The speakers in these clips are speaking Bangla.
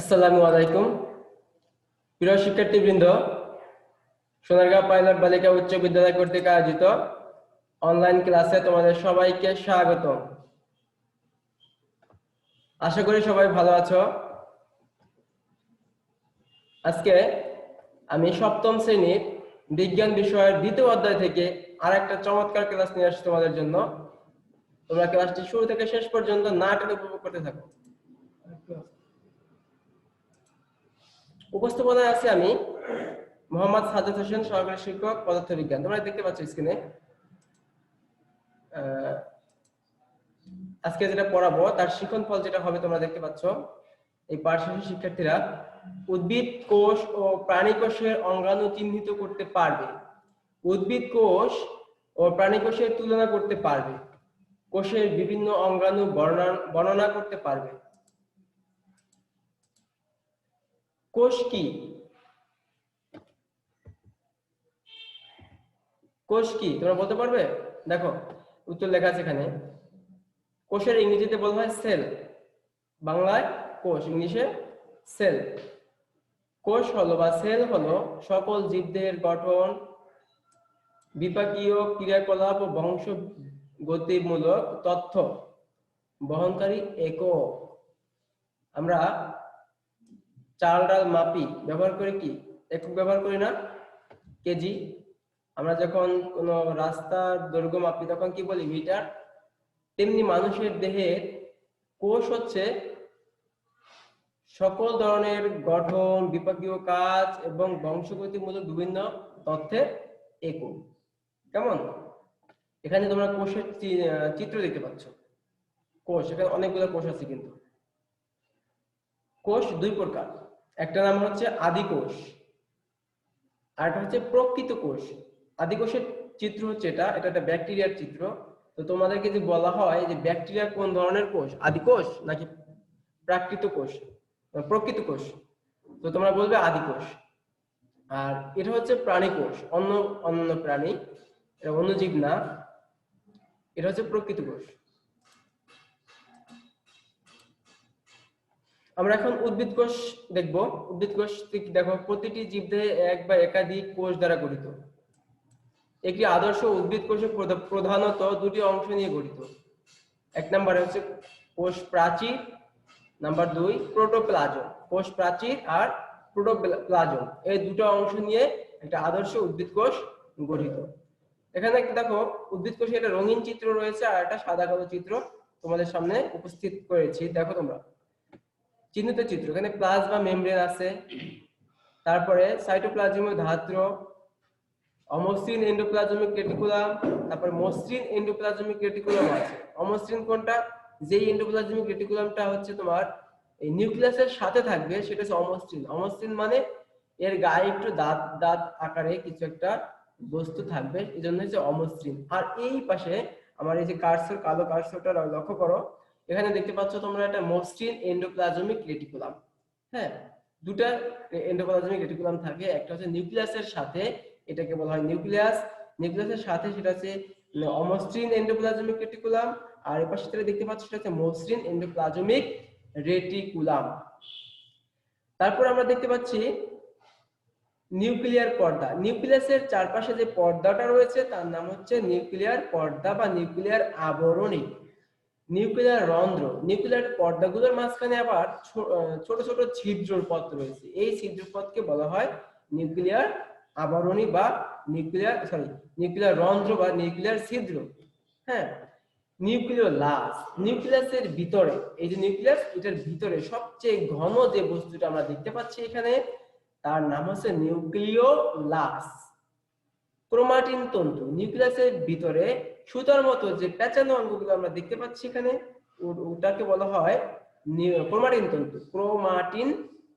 আসসালামু আলাইকুম প্রিয় শিক্ষার্থীবৃন্দ, সোনারগাঁও পাইলট বালিকা উচ্চ বিদ্যালয় কর্তৃক আয়োজিত অনলাইন ক্লাসে তোমাদের সবাইকে স্বাগত। আশা করি সবাই ভালো আছো। আজকে আমি সপ্তম শ্রেণীর বিজ্ঞান বিষয়ের দ্বিতীয় অধ্যায় থেকে আরেকটা চমৎকার ক্লাস নিয়ে আসছি তোমাদের জন্য। তোমরা ক্লাসটি শুরু থেকে শেষ পর্যন্ত না টেনে উপভোগ করতে থাকো। উপস্থাপনায় আছি আমি মোহাম্মদ সাজ্জাদ হোসেন, সহকারী শিক্ষক পদার্থবিজ্ঞান। তোমরা দেখতে পাচ্ছ স্ক্রিনে আজকে যেটা পড়াবো তার শিক্ষণ ফল যেটা হবে তোমরা দেখতে পাচ্ছ। এই পাঠশালার শিক্ষার্থীরা উদ্ভিদ কোষ ও প্রাণী কোষের অঙ্গাণু চিহ্নিত করতে পারবে, উদ্ভিদ কোষ ও প্রাণী কোষের তুলনা করতে পারবে, কোষের বিভিন্ন অঙ্গাণু বর্ণনা করতে পারবে। কোষ কি? কোষ কি তোমরা বলতে পারবে? দেখো উত্তর লেখা আছে এখানে। কোষের ইংরেজিতে বলা হয় সেল, বাংলায় কোষ, ইংলিশে সেল। কোষ হলো বা সেল হলো সকল জীবদেহের গঠন, বিপাকীয় ক্রিয়াকলাপ ও বংশ গতিমূলক তথ্য বহনকারী একক। আমরা চাল ডাল মাপি ব্যবহার করি কি? একক ব্যবহার করি না? কেজি। আমরা যখন কোনো রাস্তার দৈর্ঘ্য মাপি তখন কি বলি? মিটার। তেমনি মানুষের দেহের কোষ হচ্ছে সকল ধরনের গঠন, বিপাকীয় কাজ এবং বংশগতিমূলক বিভিন্ন তথ্যের একক। কেমন? এখানে তোমরা কোষের চিত্র দেখতে পাচ্ছ। কোষ, এখানে অনেকগুলো কোষ আছে কিন্তু। কোষ দুই প্রকার, একটা নাম হচ্ছে আদি কোষ আর একটা হচ্ছে প্রকৃত কোষ। আদি কোষের চিত্র হচ্ছে এটা একটা ব্যাকটেরিয়ার চিত্র। তো তোমাদেরকে যদি বলা হয় যে ব্যাকটেরিয়া কোন ধরনের কোষ, আদি কোষ নাকি প্রাকৃত কোষ, প্রকৃত কোষ, তো তোমরা বলবে আদি কোষ। আর এটা হচ্ছে প্রাণী কোষ, অন্য প্রাণী, এটা অন্য জীব না, এটা হচ্ছে প্রকৃত কোষ। আমরা এখন উদ্ভিদ কোষ দেখব। উদ্ভিদ কোষ দেখো, প্রতিটি জীবদেহে এক বা একাধিক কোষ দ্বারা গঠিত। একটি আদর্শ উদ্ভিদ কোষে প্রধানত দুটি অংশ নিয়ে গঠিত। এক নম্বরে হচ্ছে কোষ প্রাচীর, নাম্বার দুই প্রোটোপ্লাজম। কোষ প্রাচীর আর প্রোটোপ্লাজম এই দুটো অংশ নিয়ে একটা আদর্শ উদ্ভিদ কোষ গঠিত। এখানে দেখো উদ্ভিদ কোষে একটা রঙিন চিত্র রয়েছে আর একটা সাদা কালো চিত্র তোমাদের সামনে উপস্থিত করেছি। দেখো তোমরা চিহ্নিত চিত্র, এখানে প্লাজমা মেমব্রেন আছে, তারপরে সাইটোপ্লাজমিক ধাত্র, অমসৃণ এন্ডোপ্লাজমিক রেটিকুলাম, তারপর মসৃণ এন্ডোপ্লাজমিক রেটিকুলাম আছে। অমসৃণ কোনটা? যেই এন্ডোপ্লাজমিক রেটিকুলামটা হচ্ছে তোমার এই নিউক্লিয়াসের সাথে থাকবে সেটা হচ্ছে অমসৃণ। অমসৃণ মানে এর গায়ে একটু দাঁত দাঁত আকারে কিছু একটা বস্তু থাকবে, এই জন্য হচ্ছে অমসৃণ। আর এই পাশে আমার এই যে কার্সর, কালো কার্সরটা লক্ষ্য করো, এখানে দেখতে পাচ্ছ তোমরা একটা মসৃণ এন্ডোপ্লাজমিক রেটিকুলাম। হ্যাঁ, দুটা এন্ডোপ্লাজমিক রেটিকুলাম থাকে, একটা হচ্ছে নিউক্লিয়াসের সাথে, এটাকে বলা হয় নিউক্লিয়াস। নিউক্লিয়াসের সাথে সেটা হচ্ছে অমসৃণ এন্ডোপ্লাজমিক রেটিকুলাম, আর এর পাশে যেটা দেখতে পাচ্ছ সেটা হচ্ছে মসৃণ এন্ডোপ্লাজমিক রেটিকুলাম। তারপর আমরা দেখতে পাচ্ছি নিউক্লিয়ার পর্দা। নিউক্লিয়াসের চারপাশে যে পর্দাটা রয়েছে তার নাম হচ্ছে নিউক্লিয়ার পর্দা বা নিউক্লিয়ার আবরণী। নিউক্লিয়ার রন্ধ্র, নিউক্লিয়ার পর্দাগুলোর মাঝখানে আবার ছোট ছোট ছিদ্র পথ রয়েছে, এই ছিদ্র পথকে বলা হয় নিউক্লিয়ার আবরণী বা নিউক্লিয়ার রন্ধ্র বা নিউক্লিয়ার ছিদ্র। হ্যাঁ, নিউক্লিওলাস, নিউক্লিয়াসের ভিতরে, এই যে নিউক্লিয়াস, এটার ভিতরে সবচেয়ে ঘন যে বস্তুটা আমরা দেখতে পাচ্ছি এখানে তার নাম হচ্ছে নিউক্লিওলাস। ক্রোমাটিন তন্তু, নিউক্লিয়াসের ভিতরে সুতার মতো যে পেঁচানো অঙ্গগুলো আমরা দেখতে পাচ্ছি এখানে, ওটাকে বলা হয় ক্রোমাটিন তন্তু। ক্রোমাটিন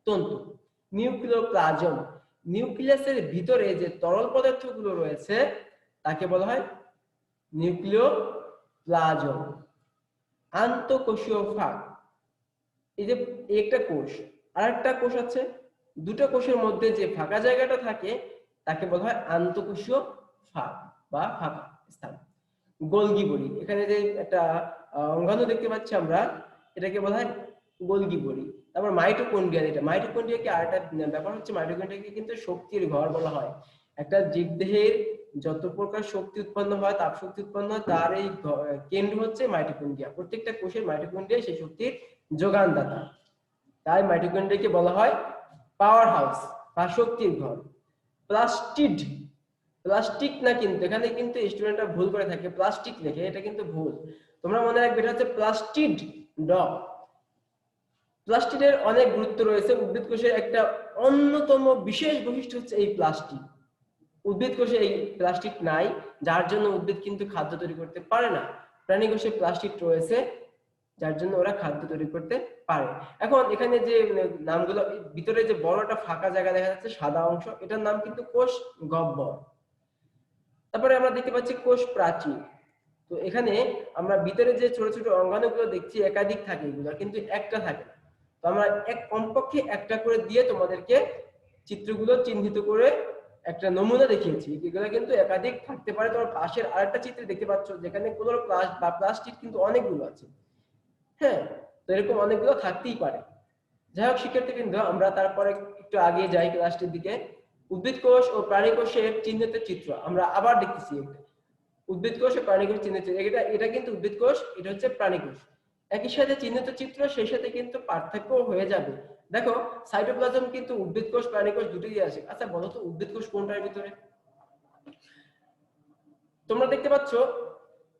তন্তু। নিউক্লিওপ্লাজম, নিউক্লিয়াসের ভিতরে যে তরল পদার্থগুলো রয়েছে তাকে বলা হয় নিউক্লিওপ্লাজম। আন্তঃকোষীয় ফাঁক, এই যে একটা কোষ আর একটা কোষ আছে, দুটো কোষের মধ্যে যে ফাঁকা জায়গাটা থাকে তাকে বলা হয় আন্তঃকোষীয় ফাঁক বা ফাঁকা স্থান। গোলগি বড়ি, এখানে যে একটা অঙ্গাণু দেখতে পাচ্ছি আমরা, এটাকে বলা হয় গোলগি বড়ি। তারপর মাইটোকন্ড্রিয়া, এটা মাইটোকন্ড্রিয়া কি আরেকটা ব্যাপার হচ্ছে, মাইটোকন্ড্রিয়াকে কিন্তু শক্তির ঘর বলা হয়। একটা জীবদেহের যত প্রকার শক্তি উৎপন্ন হয়, তাপ শক্তি উৎপন্ন হয়, তার এই কেন্দ্র হচ্ছে মাইটোকন্ড্রিয়া। প্রত্যেকটা কোষের মাইটোকন্ড্রিয়া সেই শক্তির যোগানদাতা। তাই মাইটোকন্ড্রিয়াকে বলা হয় পাওয়ার হাউস বা শক্তির ঘর। প্লাস্টিড, প্লাস্টিক না, কিন্তু এখানে কিন্তু স্টুডেন্টরা ভুল করে থাকে, প্লাস্টিক লেখে, এটা কিন্তু ভুল। তোমরা মনে রাখবে এটা হচ্ছে প্লাস্টিড ড। প্লাস্টিডের অনেক গুরুত্ব রয়েছে। উদ্ভিদ কোষের একটা অন্যতম বিশেষ বৈশিষ্ট্য হচ্ছে এই প্লাস্টিক। উদ্ভিদ কোষে এই প্লাস্টিক নাই, যার জন্য উদ্ভিদ কিন্তু খাদ্য তৈরি করতে পারে না। প্রাণী কোষে প্লাস্টিক রয়েছে, যার জন্য ওরা খাদ্য তৈরি করতে পারে। এখন এখানে যে নামগুলো, ভিতরে যে বড় একটা ফাঁকা জায়গা দেখা যাচ্ছে সাদা অংশ, এটার নাম কিন্তু কোষ গহ্বর। তারপরে আমরা দেখতে পাচ্ছি কোষ প্রাচীর। তো এখানে আমরা ভিতরে যে ছোট ছোট অঙ্গাণুগুলো দেখছি একাধিক থাকে, এগুলো কিন্তু একটা থাকে না। তো আমরা কমপক্ষে একটা করে দিয়ে তোমাদেরকে চিত্রগুলো চিহ্নিত করে একটা নমুনা দেখিয়েছি। এগুলো কিন্তু একাধিক থাকতে পারে। তোমার পাশের আরেকটা চিত্রে দেখতে পাচ্ছ যেখানে ক্লোরোপ্লাস্ট বা প্লাস্টিক কিন্তু অনেকগুলো আছে। হ্যাঁ, তো এরকম অনেকগুলো থাকতেই পারে। যাই হোক শিক্ষার্থীবৃন্দ, আমরা তারপরে একটু আগিয়ে যাই ক্লাসটির দিকে। উদ্ভিদ কোষ ও প্রাণী কোষের চিহ্নিত চিত্র আমরা আবার দেখতেছি। উদ্ভিদ কোষ ও প্রাণী কোষ চিহ্নিত, এটা কিন্তু উদ্ভিদ কোষ, এটা হচ্ছে প্রাণী কোষ। একই সাথে চিহ্নিত চিত্র, সেই সাথে কিন্তু পার্থক্য হয়ে যাবে। দেখো সাইটোপ্লাজম কিন্তু উদ্ভিদ কোষ প্রাণী কোষ দুটোই আছে। আচ্ছা বলো তো উদ্ভিদ কোষ কোনটার ভিতরে? তোমরা দেখতে পাচ্ছ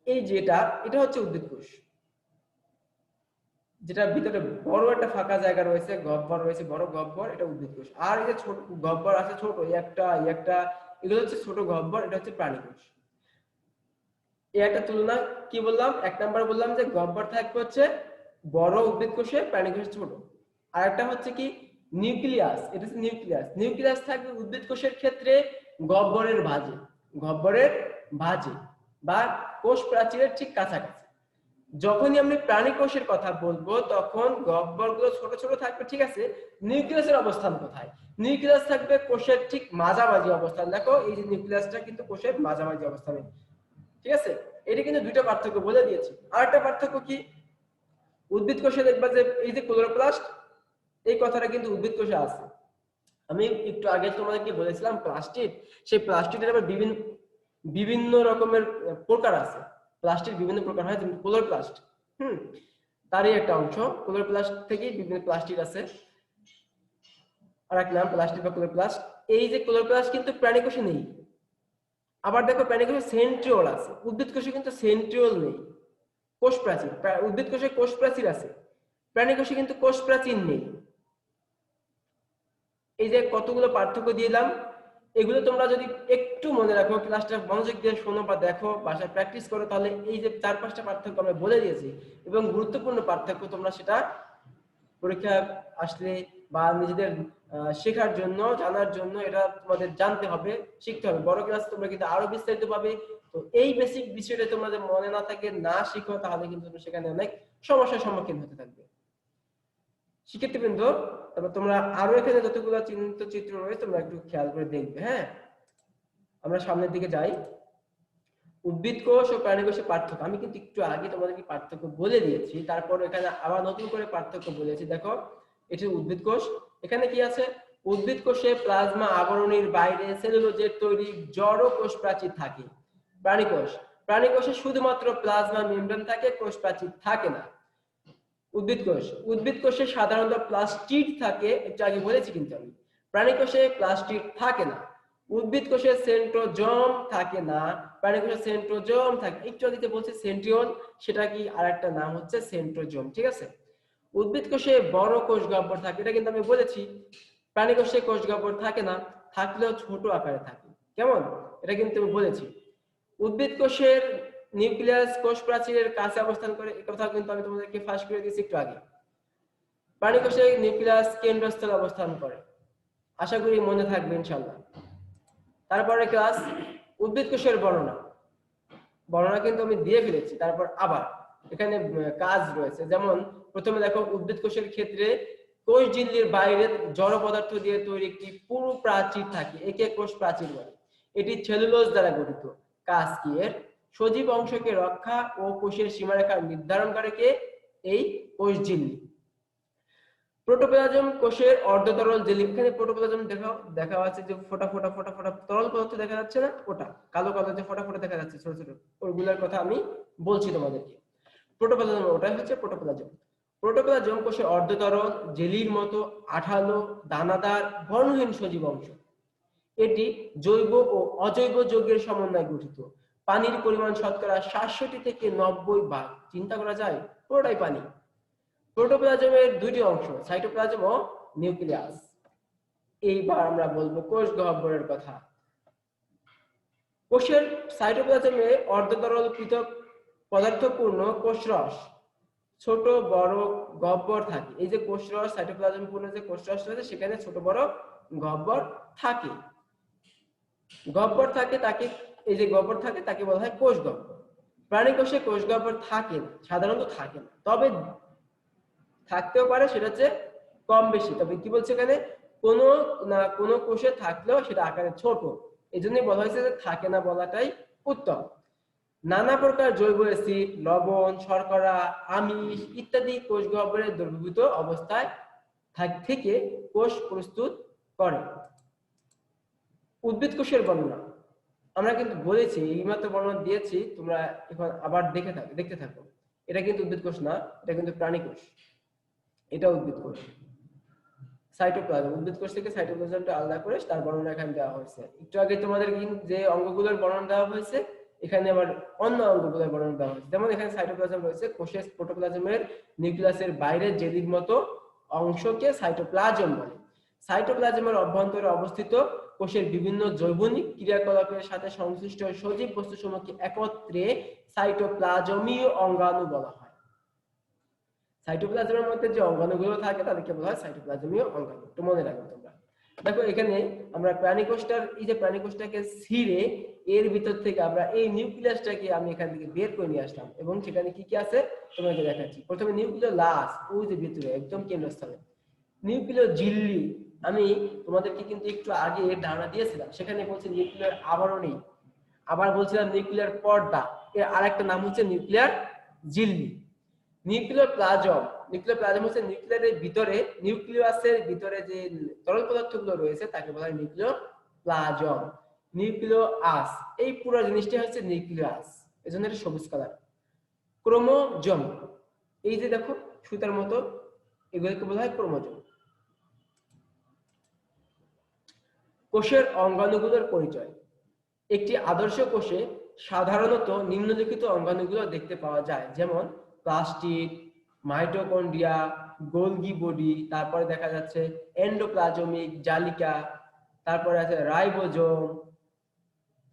এই যেটা, এটা হচ্ছে উদ্ভিদ কোষ, যেটার ভিতরে বড় একটা ফাঁকা জায়গা রয়েছে, গহ্বর রয়েছে, বড় গহ্বর, এটা উদ্ভিদ কোষ। আর এই যে ছোট গহ্বর আছে, ছোট একটা, এগুলো হচ্ছে ছোট গহ্বর, এটা হচ্ছে প্রাণী কোষ। এই একটা তুলনা কি বললাম, এক নাম্বার বললাম যে গহ্বর থাকবে হচ্ছে বড় উদ্ভিদ কোষে, প্রাণী কোষে ছোট। আর একটা হচ্ছে কি নিউক্লিয়াস, এটা হচ্ছে নিউক্লিয়াস। নিউক্লিয়াস থাকবে উদ্ভিদ কোষের ক্ষেত্রে গহ্বরের ভাঁজে, গহ্বরের ভাঁজে বা কোষ প্রাচীরের ঠিক কাছাকাছি। যখনই আমি প্রাণী কোষের কথা বলবো তখন গহ্বরগুলো ছোট ছোট থাকবে, ঠিক আছে। নিউক্লিয়াসের অবস্থান কোথায়? নিউক্লিয়াস থাকবে কোষের ঠিক মাঝামাঝি অবস্থান। দেখো এই যে নিউক্লিয়াসটা কিন্তু কোষের মাঝামাঝি অবস্থানে, ঠিক আছে। এটা কিন্তু দুইটা পার্থক্য বলে দিয়েছি। আর একটা পার্থক্য কি, উদ্ভিদ কোষে দেখবা যে এই যে ক্লোরোপ্লাস্ট, এই কথাটা কিন্তু উদ্ভিদ কোষে আছে। আমি একটু আগে তোমাদেরকে বলেছিলাম প্লাস্টিড, সেই প্লাস্টিডের আবার বিভিন্ন বিভিন্ন রকমের প্রকার আছে। প্লাস্টিক বিভিন্ন প্রকার হয়, যেমন ক্লোরোপ্লাস্ট, তারই একটা অংশ। ক্লোরোপ্লাস্ট থেকেই বিভিন্ন প্লাস্টিক আছে, আর এক নাম প্লাস্টিক বা ক্লোরোপ্লাস্ট। এই যে ক্লোরোপ্লাস্ট কিন্তু প্রাণী কোষে নেই। আবার দেখো প্রাণী কোষে সেন্ট্রিওল আছে, উদ্ভিদ কোষে কিন্তু সেন্ট্রিওল নেই। কোষ প্রাচীর, উদ্ভিদ কোষে কোষ প্রাচীর আছে, প্রাণী কোষে কিন্তু কোষ প্রাচীর নেই। এই যে কতগুলো পার্থক্য দিলাম, এগুলো তোমরা যদি একটু মনে রাখো, ক্লাসটা মনোযোগ দিয়ে শোনো বা দেখো, বাসায় প্র্যাকটিস করো, তাহলে এই যে 4-5টা পার্থক্য আমরা বলে দিয়েছি এবং গুরুত্বপূর্ণ পার্থক্য, তোমরা সেটা পরীক্ষা আসলে বা নিজেদের শেখার জন্য, জানার জন্য এটা তোমাদের জানতে হবে, শিখতে হবে। বড় ক্লাস তোমরা কিন্তু আরো বিস্তারিত পাবে। তো এই বেসিক বিষয়টা তোমাদের মনে না থাকে, না শিখো, তাহলে কিন্তু সেখানে অনেক সমস্যার সম্মুখীন হতে থাকবে। শিক্ষার্থীবৃন্দ, তারপর তোমরা আরো এখানে যতগুলো চিহ্নিত চিত্র রয়েছে তোমরা একটু খেয়াল করে দেখবে। হ্যাঁ, আমরা সামনের দিকে যাই। উদ্ভিদ কোষ ও প্রাণী কোষের পার্থক্য আমি কিন্তু একটু আগে তোমাদেরকে পার্থক্য বলে দিয়েছি, তারপর এখানে আবার নতুন করে পার্থক্য বলেছি। দেখো এটি উদ্ভিদ কোষ, এখানে কি আছে, উদ্ভিদ কোষে প্লাজমা আবরণীর বাইরে সেলুলোজের তৈরি জড় কোষ প্রাচীর থাকে। প্রাণী কোষ, প্রাণী কোষে শুধুমাত্র প্লাজমা মেমব্রেন থাকে, কোষ প্রাচীর থাকে না। উদ্ভিদ কোষ, উদ্ভিদ কোষে সাধারণত প্লাস্টিড থাকে, একটু আগে বলেছি কিন্তু আমি। প্রাণী কোষে প্লাস্টিড থাকে না। উদ্ভিদ কোষে সেন্ট্রোজোম থাকে না, প্রাণী কোষে সেন্ট্রোজোম থাকে। একটু আগে বলছি সেন্ট্রিওল, সেটা কি আরেকটা নাম হচ্ছে সেন্ট্রোজোম, ঠিক আছে। উদ্ভিদ কোষে বড় কোষ গহ্বর থাকে, এটা কিন্তু আমি বলেছি। প্রাণী কোষে কোষ গহ্বর থাকে না, থাকলেও ছোট আকারে থাকে। কেমন, এটা কিন্তু আমি বলেছি। উদ্ভিদ কোষের নিউক্লিয়াস কোষ প্রাচীরের কাছে অবস্থান করে, এই কথা কিন্তু আমি তোমাদেরকে ফাঁস করে দিয়েছি একটু আগে। প্রাণী কোষে নিউক্লিয়াস কেন্দ্রস্থলে অবস্থান করে, আশা করি মনে থাকবে ইনশাআল্লাহ। তারপরে ক্লাস উদ্ভিদ কোষের বর্ণনা, বর্ণনা কিন্তু আমি দিয়ে ফেলেছি। তারপর আবার এখানে কাজ রয়েছে, যেমন প্রথমে দেখো উদ্ভিদ কোষের ক্ষেত্রে কোষ ঝিল্লির বাইরে জড় পদার্থ দিয়ে তৈরি একটি পুরু প্রাচীর থাকে, একে কোষ প্রাচীর বলে। এটি সেলুলোজ দ্বারা গঠিত। কাজ কি এর? সজীব অংশকে রক্ষা ও কোষের সীমারেখা নির্ধারণ করে কে? এই কোষ ঝিল্লি। প্রোটোপ্লাজম কোষের অর্ধতরল জেলি। এখানে প্রোটোপ্লাজম দেখা আছে যে ফোটা ফোটা ফোটা ফোটা তরল পদার্থ দেখা যাচ্ছে না, ওটা কালো কালো যে ফোটা ফোটা দেখা যাচ্ছে ছোট ছোট, ওইগুলোর কথা আমি বলছি তোমাদেরকে। প্রোটোপ্লাজম ওটাই হচ্ছে প্রোটোপ্লাজম। প্রোটোপ্লাজম কোষের অর্ধতরল জেলির মতো আঠালো দানাদার বর্ণহীন সজীব অংশ। এটি জৈব ও অজৈব যৌগের সমন্বয়ে গঠিত। পানির পরিমাণ শতকরা ৬৭ থেকে ৯০ ভাগ। চিন্তা করা যায়, পুরোটাই পানি। প্রোটোপ্লাজমের দুইটি অংশ, সাইটোপ্লাজম ও নিউক্লিয়াস। এইবার আমরা বলবো কোষ গহ্বরের কথা। কোষের সাইটোপ্লাজমে অর্ধতরল পৃথক পদার্থপূর্ণ কোষরস ছোট বড় গহ্বর থাকে। এই যে কোষরস সাইটোপ্লাজম পূর্ণ যে কোষরস রয়েছে সেখানে ছোট বড় গহ্বর থাকে। গহ্বর থাকে তাকে, এই যে গহ্বর থাকে তাকে বলা হয় কোষ গহ্বর। প্রাণী কোষে কোষ গহ্বর থাকে না, সাধারণত থাকে না, তবে থাকতেও পারে, সেটা হচ্ছে কম বেশি। তবে কি বলছে এখানে, কোনো না কোনো কোষে থাকলেও সেটা আকারে ছোট, এই জন্যই বলা হয়েছে যে থাকে না বলাটাই উত্তম। নানা প্রকার জৈব অ্যাসিড, লবণ, শর্করা, আমিষ ইত্যাদি কোষ গহ্বরের দ্রবীভূত অবস্থায় থেকে কোষ প্রস্তুত করে। উদ্ভিদ কোষের বর্ণনা আমরা কিন্তু বলেছি, এইমাত্র বর্ণনা দিয়েছি, তোমরা এখন আবার দেখতে থাকো। এটা কিন্তু উদ্ভিদ কোষ না, এটা কিন্তু প্রাণী কোষ, এটা উদ্ভিদ কোষ। সাইটোপ্লাজম, উদ্ভিদ কোষ থেকে সাইটোপ্লাজমটা আলাদা করে তার বর্ণনা এখানে দেওয়া হয়েছে। একটু আগে তোমাদের যে অঙ্গগুলোর বর্ণনা দেওয়া হয়েছে, এখানে আবার অন্য অঙ্গগুলোর বর্ণনা দেওয়া হয়েছে। যেমন এখানে সাইটোপ্লাজম রয়েছে, কোষের প্রোটোপ্লাজমের নিউক্লিয়াসের বাইরের জেলির মতো অংশকে সাইটোপ্লাজম বলে। সাইটোপ্লাজমের অভ্যন্তরে অবস্থিত কোষের বিভিন্ন জৈবনিক ক্রিয়াকলাপের সাথে সংশ্লিষ্ট সজীব বস্তুসমূহকে একত্রে সাইটোপ্লাজমীয় অঙ্গাণু বলা হয়। সাইটোপ্লাজমের মধ্যে যে অঙ্গাণুগুলো থাকে তাদেরকে বলা হয় সাইটোপ্লাজমীয় অঙ্গাণু। একটু মনে রাখবে তোমরা। দেখো এখানে আমরা প্রাণীকোষটার, এই যে প্রাণীকোষটাকে ছিঁড়ে এর ভিতর থেকে আমরা এই নিউক্লিয়াসটাকে আমি এখান থেকে বের করে নিয়ে আসলাম, এবং সেখানে কি কি আছে তোমাকে দেখাচ্ছি। প্রথমে নিউক্লিওলাস, ওই যে ভিতরে একদম কেন্দ্রস্থলে। নিউক্লিয় ঝিল্লি, আমি তোমাদেরকে কিন্তু একটু আগে ধারণা দিয়েছিলাম, সেখানে বলছে নিউক্লিয়ার আবরণী, আবার বলছিলাম নিউক্লিয়ার পর্দা, এর আরেকটা নাম হচ্ছে নিউক্লিয়ার ঝিল্লি। নিউক্লিওপ্লাজম, নিউক্লিওপ্লাজম হচ্ছে নিউক্লিয়ারের ভিতরে, নিউক্লিয়াসের ভিতরে যে তরল পদার্থগুলো রয়েছে তাকে বলা হয় নিউক্লিওপ্লাজম। নিউক্লিয়াস, এই পুরো জিনিসটা হচ্ছে নিউক্লিয়াস, এজন্য এটা সবুজ কালার। ক্রোমোজোম, এই যে দেখো সুতার মতো, এগুলোকে বলা হয় ক্রোমোজোম। কোষের অঙ্গাণুগুলোর পরিচয়। একটি আদর্শ কোষে সাধারণত নিম্নলিখিত অঙ্গাণুগুলো দেখতে পাওয়া যায়, যেমন প্লাস্টিড, মাইটোকন্ড্রিয়া, গোলগি বডি, তারপরে দেখা যাচ্ছে এন্ডোপ্লাজমিক জালিকা, তারপরে আছে রাইবোজোম,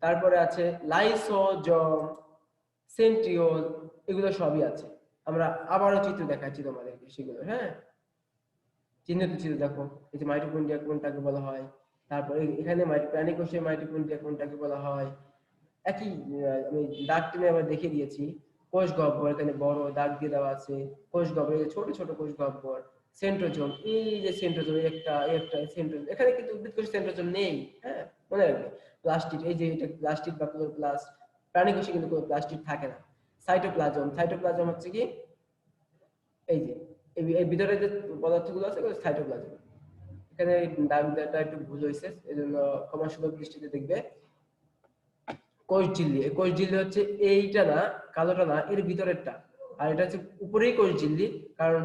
তারপরে আছে লাইসোজোম, সেন্ট্রিওল, এগুলো সবই আছে। আমরা আবারও চিত্র দেখাচ্ছি তোমাদেরকে সেগুলো। হ্যাঁ, চিহ্নিত চিত্র দেখো, এই যে মাইটোকন্ড্রিয়া কোনটাকে বলা হয়, তারপরে এখানে প্রাণী কোষে মাইটোকন্ড্রিয়া কোনটাকে বলা হয়, একই আমি দাগ টেনে আবার দেখিয়ে দিয়েছি। কোষ গহ্বর এখানে বড় দাগ দিয়ে দেওয়া আছে, কোষ গহ্বর ছোট ছোট কোষ গহ্বর। সেন্ট্রোজোম, এই যে সেন্ট্রোজোম, একটা সেন্ট্রোজোম, এখানে কিন্তু উদ্ভিদ কোষে সেন্ট্রোজোম নেই। হ্যাঁ, মনে রাখবে। প্লাস্টিড, এই যে এটা প্লাস্টিড বা ক্লোরোপ্লাস্ট, প্রাণী কোষে কিন্তু কোনো প্লাস্টিড থাকে না। সাইটোপ্লাজম, সাইটোপ্লাজম হচ্ছে কি এই যে এই ভিতরে যে পদার্থগুলো আছে ওগুলো সাইটোপ্লাজম। এখানে দাগ দেওয়াটা একটু ভুল হয়েছে, এজন্য ক্ষমাসুলভ দৃষ্টিতে দেখবে। কোষ ঝিল্লি, এই কোষ ঝিল্লি হচ্ছে এইটা না, কালোটা না, এর ভিতরেরটা, আর এটা হচ্ছে উপরেই কোষ ঝিল্লি। কারণ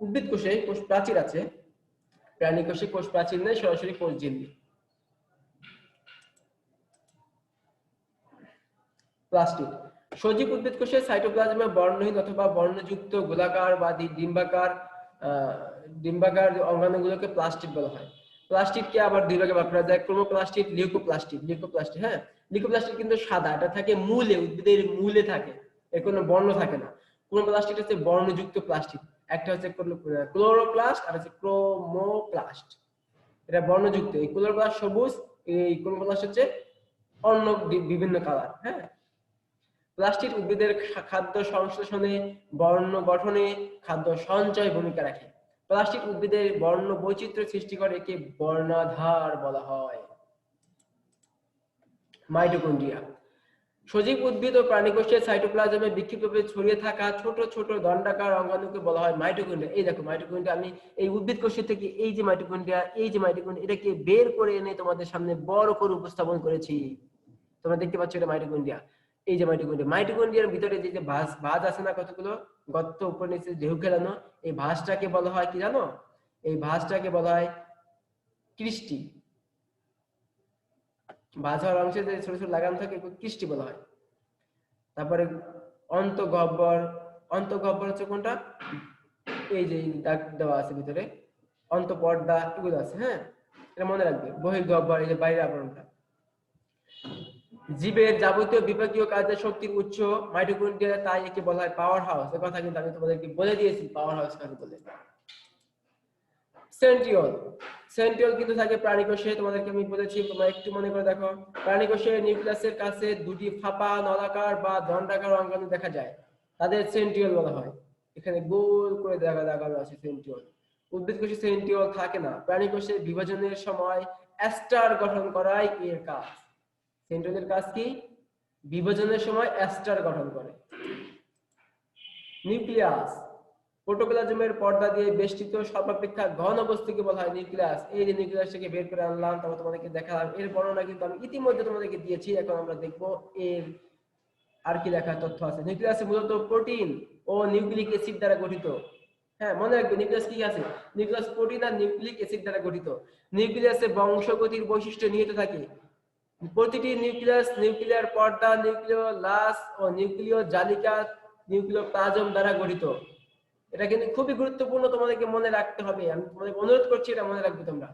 উদ্ভিদ কোষে কোষ প্রাচীর আছে, প্রাণী কোষে কোষ প্রাচীর নেই, সরাসরি কোষ ঝিল্লি। প্লাস্টিড, সজীব উদ্ভিদ কোষে সাইটোপ্লাজমে বর্ণহীন অথবা বর্ণযুক্ত গোলাকার বা ডিম্বাকার অঙ্গাণুগুলোকে প্লাস্টিড বলা হয়। প্লাস্টিডকে আবার দুই ভাগে ভাগ করা যায়, ক্রোমোপ্লাস্টিড, লিউকোপ্লাস্টিড। লিউকোপ্লাস্টিড, হ্যাঁ, লিউকোপ্লাস্টিড কিন্তু সাদা, এটা থাকে মূলে, উদ্ভিদের মূলে থাকে, এর কোনো বর্ণ থাকে না। ক্রোমোপ্লাস্টিড হচ্ছে বর্ণযুক্ত প্লাস্টিড, একটা হচ্ছে ক্লোরোপ্লাস্ট আর হচ্ছে ক্রোমোপ্লাস্ট, এটা বর্ণযুক্ত। এই ক্লোরোপ্লাস্ট সবুজ, এই ক্রোমোপ্লাস্ট হচ্ছে অন্য বিভিন্ন কালার। হ্যাঁ, প্লাস্টিড উদ্ভিদের খাদ্য সংশ্লেষণে, বর্ণ গঠনে, খাদ্য সঞ্চয় ভূমিকা রাখে। প্লাস্টিড উদ্ভিদের বর্ণ বৈচিত্র্য সৃষ্টি করে, একে বর্ণাধার বলা হয়। মাইটোকন্ড্রিয়া, সজীব উদ্ভিদ ও প্রাণী কোষের সাইটোপ্লাজমে বিক্ষিপ্তভাবে ছড়িয়ে থাকা ছোট ছোট দণ্ডাকার অঙ্গাণুকে বলা হয় মাইটোকন্ড্রিয়া। এই দেখো মাইটোকন্ড্রিয়া, আমি এই উদ্ভিদ কোষের থেকে এই যে মাইটোকন্ড্রিয়া, এটাকে বের করে এনে তোমাদের সামনে বড় করে উপস্থাপন করেছি। তোমরা দেখতে পাচ্ছ এটা মাইটোকন্ড্রিয়া। এই যে মাইটোকন্ড্রিয়ার ভিতরে যে যে ভাঁজ আছে না, কতগুলো গর্ত উপর নিচে ঢেউ খেলানো, এই ভাঁজটাকে বলা হয় কি জানো? এই ভাঁজটাকে বলা হয় ক্রিস্টি। ভাঁজ হওয়ার অংশে যে ছোট ছোট লাগানো থাকে ক্রিস্টি বলা হয়। তারপরে অন্তঃগহ্বর হচ্ছে কোনটা? এই যে দাগ দেওয়া আছে ভিতরে, অন্তঃপর্দা এগুলো আছে। হ্যাঁ, এটা মনে রাখবে। বহির্গহ্বর, এই যে বাইরের আবরণটা। জীবের যাবতীয় বিপাকীয় কাজের শক্তির উৎস মাইটোকন্ড্রিয়া, তাই একে বলা হয় পাওয়ার হাউস। এর কথা কিন্তু আমি তোমাদেরকে বলে দিয়েছি পাওয়ার হাউস কাকে বলে। সেন্ট্রিওল কিন্তু থাকে প্রাণী কোষে, তোমাদেরকে আমি বলেছি, তোমরা একটু মনে করে দেখো। প্রাণী কোষের নিউক্লিয়াসের কাছে দুটি ফাঁপা নলাকার বা দণ্ডাকার অঙ্গাণু দেখা যায়, তাদের সেন্ট্রিওল বলা হয়। এখানে গোল করে দেখানো আছে সেন্ট্রিওল। উদ্ভিদ কোষে সেন্ট্রিওল থাকে না। প্রাণী কোষে বিভাজনের সময় অ্যাস্টার গঠন করাই এর কাজ। সেন্ট্রিওলের কাজ কি? বিভাজনের সময় অ্যাস্টার গঠন করে। নিউক্লিয়াস প্রোটোপ্লাজমের পর্দা দিয়ে বেষ্টিত সর্বাপেক্ষা ঘন বস্তুকে বলা হয় নিউক্লিয়াস। এই যে নিউক্লিয়াসটাকে বের করে আনলাম, তারপর তোমাদেরকে দেখালাম। এর বর্ণনা কিন্তু আমি ইতিমধ্যে তোমাদেরকে দিয়েছি। এখন আমরা দেখবো এর আর কি লেখা তথ্য আছে। নিউক্লিয়াস মূলত প্রোটিন ও নিউক্লিক অ্যাসিড দ্বারা গঠিত। হ্যাঁ, মনে রাখবে নিউক্লিয়াস কি আছে? নিউক্লিয়াস প্রোটিন আর নিউক্লিক অ্যাসিড দ্বারা গঠিত। নিউক্লিয়াসে বংশগতির বৈশিষ্ট্য নিহিত থাকে। প্রতিটি নিউক্লিয়ার পর্দা, নিউক্লিওলাস ও নিউক্লিয় জালিকা নিউক্লিওপ্লাজম দ্বারা গঠিত। এটা কিন্তু খুবই গুরুত্বপূর্ণ, তোমাদেরকে মনে রাখতে হবে। আমি তোমাদের অনুরোধ করছি এটা মনে রাখবে তোমরা।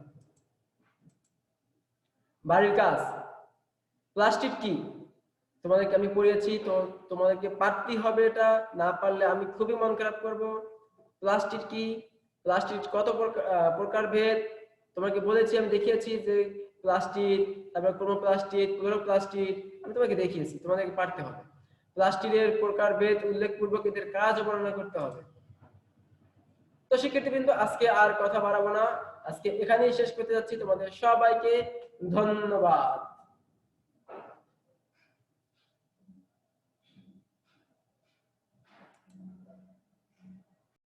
বাড়ির কাজ। প্লাস্টিড কি তোমাদেরকে আমি পড়িয়েছি, তো তোমাদেরকে পারতেই হবে। এটা না পারলে আমি খুবই মন খারাপ করব। প্লাস্টিড কি, প্লাস্টিড কত প্রকারভেদ তোমাকে বলেছি, আমি দেখিয়েছি যে প্লাস্টিড, তারপর ক্রোমোপ্লাস্টিড, ক্লোরোপ্লাস্টিড আমি তোমাকে দেখিয়েছি, তোমাদেরকে পারতে হবে। প্লাস্টিডের প্রকারভেদ উল্লেখপূর্বক এদের কাজ বর্ণনা করতে হবে। তো শিক্ষার্থীবৃন্দ, আজকে আর কথা বাড়াবো না, আজকে এখানেই শেষ করতে যাচ্ছি। তোমাদের সবাইকে ধন্যবাদ।